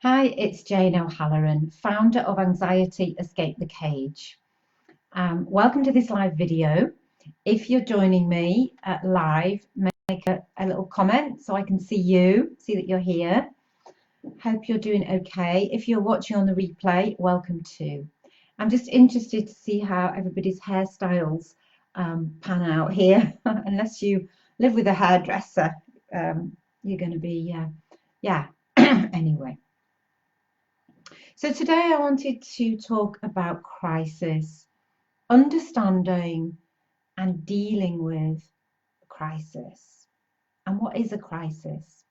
Hi, it's Jane O'Halloran, founder of Anxiety Escape the Cage. Welcome to this live video. If you're joining me live, make a little comment so I can see you, see that you're here. Hope you're doing okay. If you're watching on the replay, welcome too. I'm just interested to see how everybody's hairstyles pan out here. Unless you live with a hairdresser, you're going to be, yeah. Anyway. So today I wanted to talk about crisis, understanding and dealing with crisis. And what is a crisis?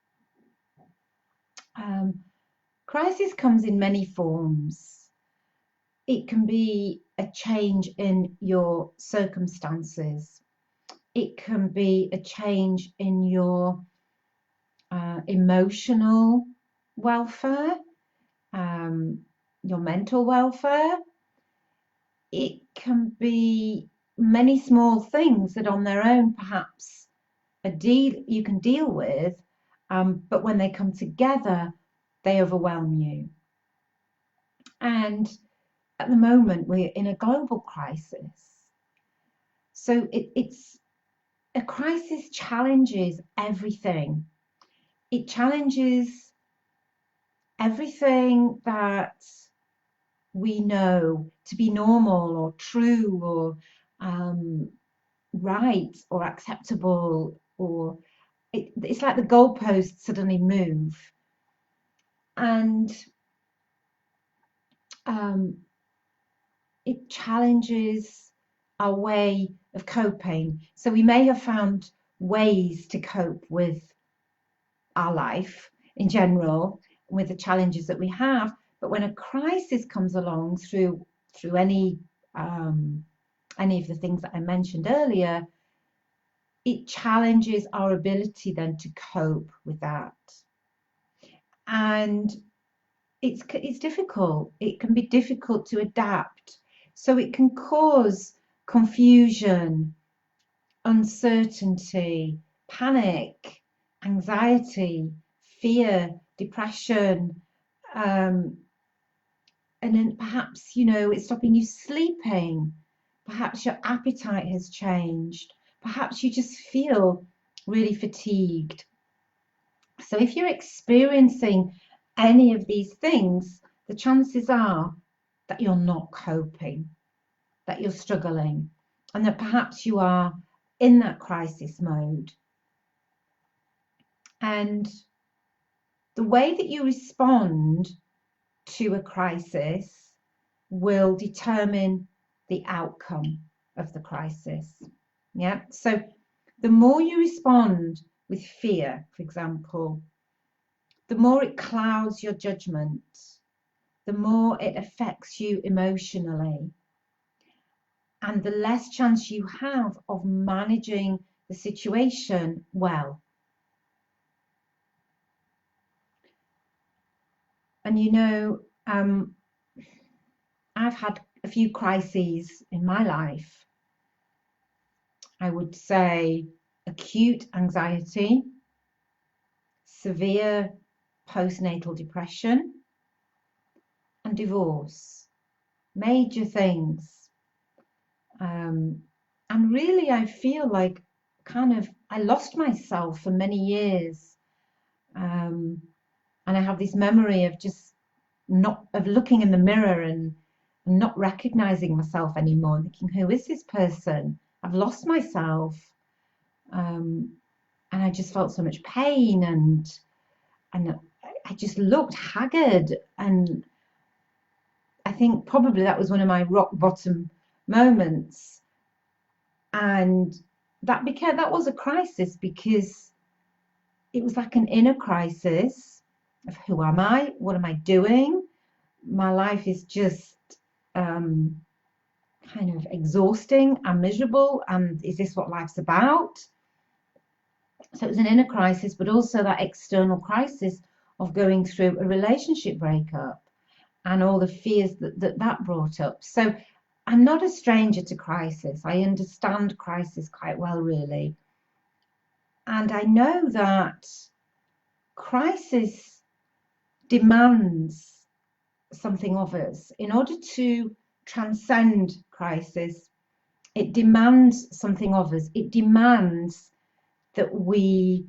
Um, Crisis comes in many forms. It can be a change in your circumstances. It can be a change in your emotional welfare, um, your mental welfare. It can be many small things that on their own perhaps you can deal with, but when they come together, they overwhelm you. And at the moment, we're in a global crisis. So it's a crisis challenges everything. It challenges everything that we know to be normal or true or um, right or acceptable, or it's like the goalposts suddenly move, and um, it challenges our way of coping. So we may have found ways to cope with our life in general, with the challenges that we have, but when a crisis comes along through any of the things that I mentioned earlier, it challenges our ability then to cope with that. And it's difficult. It can be difficult to adapt. So it can cause confusion, uncertainty, panic, anxiety, fear, depression, um, and then perhaps, it's stopping you sleeping. Perhaps your appetite has changed. Perhaps you just feel really fatigued. So if you're experiencing any of these things, the chances are that you're not coping, that you're struggling, and that perhaps you are in that crisis mode. And the way that you respond to a crisis will determine the outcome of the crisis. Yeah. So the more you respond with fear, for example, the more it clouds your judgment, the more it affects you emotionally, and the less chance you have of managing the situation well. And I've had a few crises in my life. I would say acute anxiety, severe postnatal depression, and divorce. Major things. Um, and really, I feel like I lost myself for many years. Um, and I have this memory of just not of looking in the mirror and not recognizing myself anymore, and thinking, who is this person? I've lost myself. Um, and I just felt so much pain, and I just looked haggard, and I think probably that was one of my rock bottom moments. And that was a crisis, because it was like an inner crisis of, who am I? What am I doing? My life is just um, kind of exhausting and miserable. And is this what life's about? So it was an inner crisis, but also that external crisis of going through a relationship breakup and all the fears that brought up. So I'm not a stranger to crisis. I understand crisis quite well, really. And I know that crisis demands something of us. In order to transcend crisis, it demands something of us. It demands that we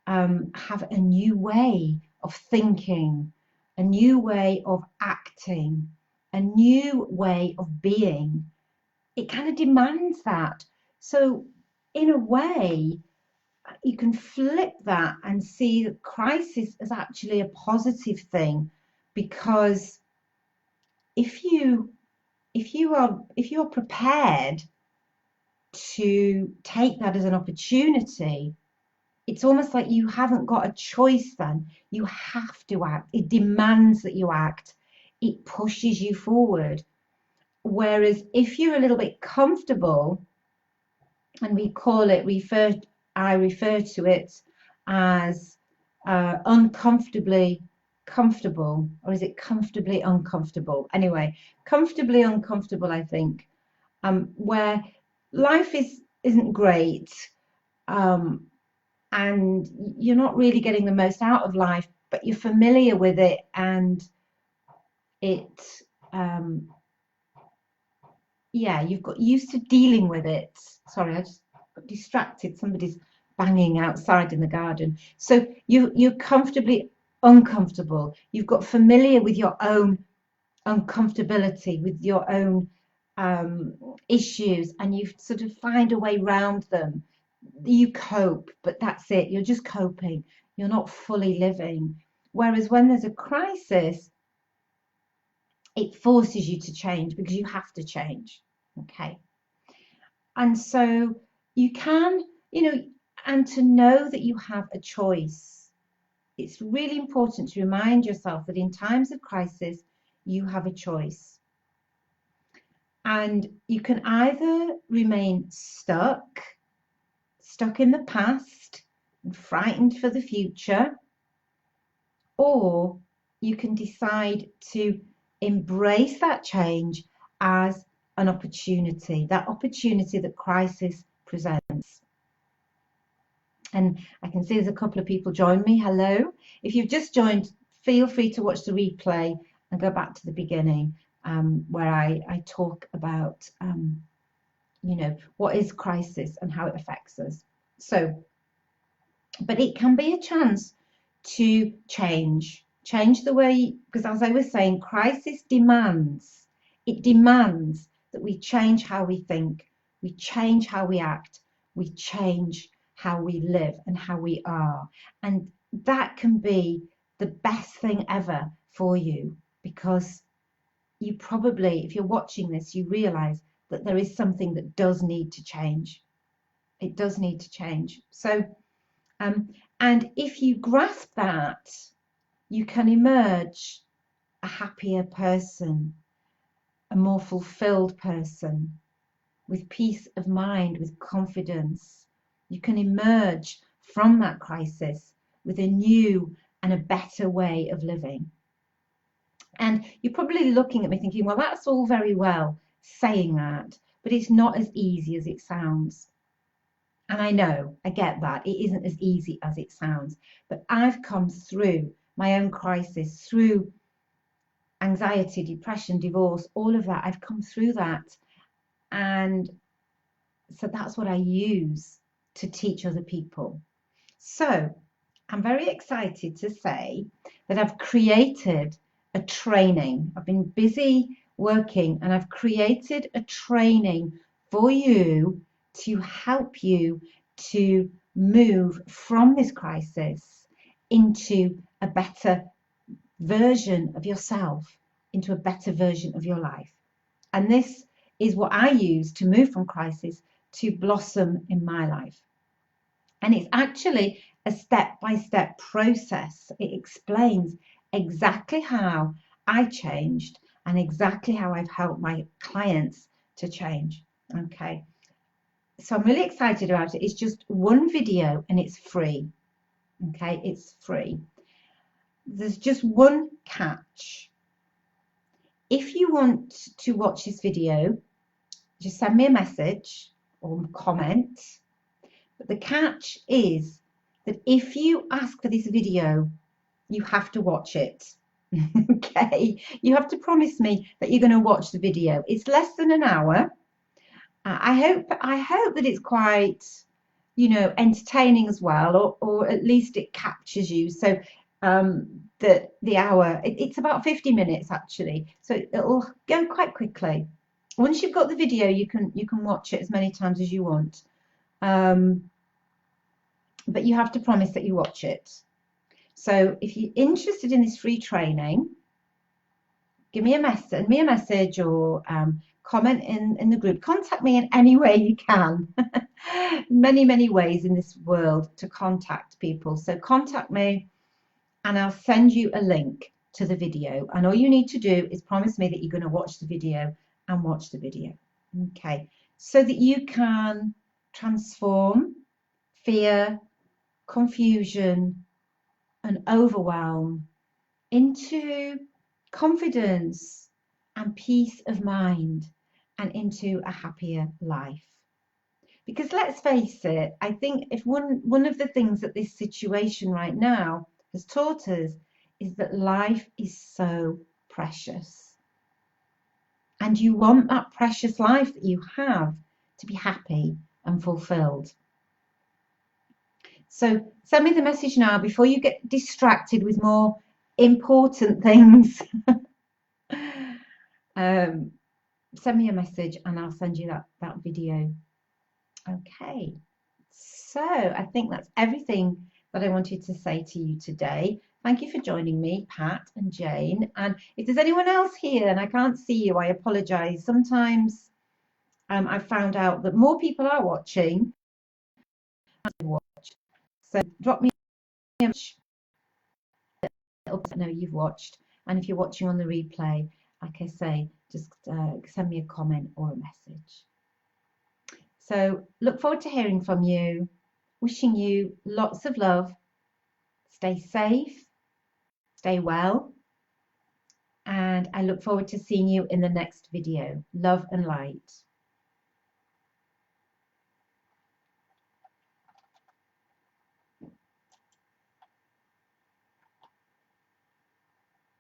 have a new way of thinking, a new way of acting, a new way of being. It kind of demands that. So, in a way, you can flip that and see that crisis is actually a positive thing, because if you are prepared to take that as an opportunity, it's almost like you haven't got a choice then. You have to act. It demands that you act. It pushes you forward. Whereas if you're a little bit comfortable, and I refer to it as uncomfortably comfortable, or is it comfortably uncomfortable? Anyway, comfortably uncomfortable, I think, where life isn't great, um, and you're not really getting the most out of life, but you're familiar with it, and it, um, yeah, you've got used to dealing with it. Sorry, I just got distracted. Somebody's banging outside in the garden. So you're comfortably uncomfortable. You've got familiar with your own uncomfortability, with your own um, issues, and you sort of find a way around them. You cope, but that's it. You're just coping. You're not fully living. Whereas when there's a crisis, it forces you to change, because you have to change. Okay. And so you can, and to know that you have a choice. It's really important to remind yourself that in times of crisis, you have a choice. And you can either remain stuck in the past and frightened for the future, or you can decide to embrace that change as an opportunity, that opportunity that crisis presents. And I can see there's a couple of people join me. Hello. If you've just joined, feel free to watch the replay and go back to the beginning, where I talk about, what is crisis and how it affects us. So, but it can be a chance to change the way, because as I was saying, crisis demands, that we change how we think, we change how we act, we change how we live and how we are. And that can be the best thing ever for you, because you probably, if you're watching this, you realize that there is something that does need to change. It does need to change. So, and if you grasp that, you can emerge a happier person, a more fulfilled person, with peace of mind, with confidence. You can emerge from that crisis with a new and a better way of living. And you're probably looking at me thinking, well, that's all very well saying that, but it's not as easy as it sounds. And I know, I get that. It isn't as easy as it sounds. But I've come through my own crisis, through anxiety, depression, divorce, all of that. I've come through that. And so that's what I use to teach other people. So I'm very excited to say that I've created a training. I've been busy working, and I've created a training for you to help you to move from this crisis into a better version of yourself, into a better version of your life. And this is what I use to move from crisis to blossom in my life. And it's actually a step-by-step process. It explains exactly how I changed and exactly how I've helped my clients to change. Okay. So I'm really excited about it. It's just one video and it's free. Okay, it's free. There's just one catch. If you want to watch this video, just send me a message or comment. But the catch is that if you ask for this video, you have to watch it. Okay, you have to promise me that you're going to watch the video. It's less than an hour. I hope that it's quite, entertaining as well, or at least it captures you. So the hour, it's about 50 minutes actually, so it'll go quite quickly. Once you've got the video, you can watch it as many times as you want, um, but you have to promise that you watch it. So if you're interested in this free training, give me a message, send me a message, or comment in the group. Contact me in any way you can. Many ways in this world to contact people. So contact me and I'll send you a link to the video. And all you need to do is promise me that you're going to watch the video and watch the video. Okay. So that you can transform fear, confusion, and overwhelm into confidence and peace of mind, and into a happier life. Because let's face it, I think if one of the things that this situation right now has taught us is that life is so precious. And you want that precious life that you have to be happy and fulfilled. So send me the message now before you get distracted with more important things. Send me a message and I'll send you that video. Okay, so I think that's everything that I wanted to say to you today. Thank you for joining me, Pat and Jane. And if there's anyone else here and I can't see you, I apologise. Sometimes I've found out that more people are watching. So drop me a message, let me know you've watched. And if you're watching on the replay, like I say, just send me a comment or a message. So look forward to hearing from you. Wishing you lots of love. Stay safe, stay well, and I look forward to seeing you in the next video. Love and light.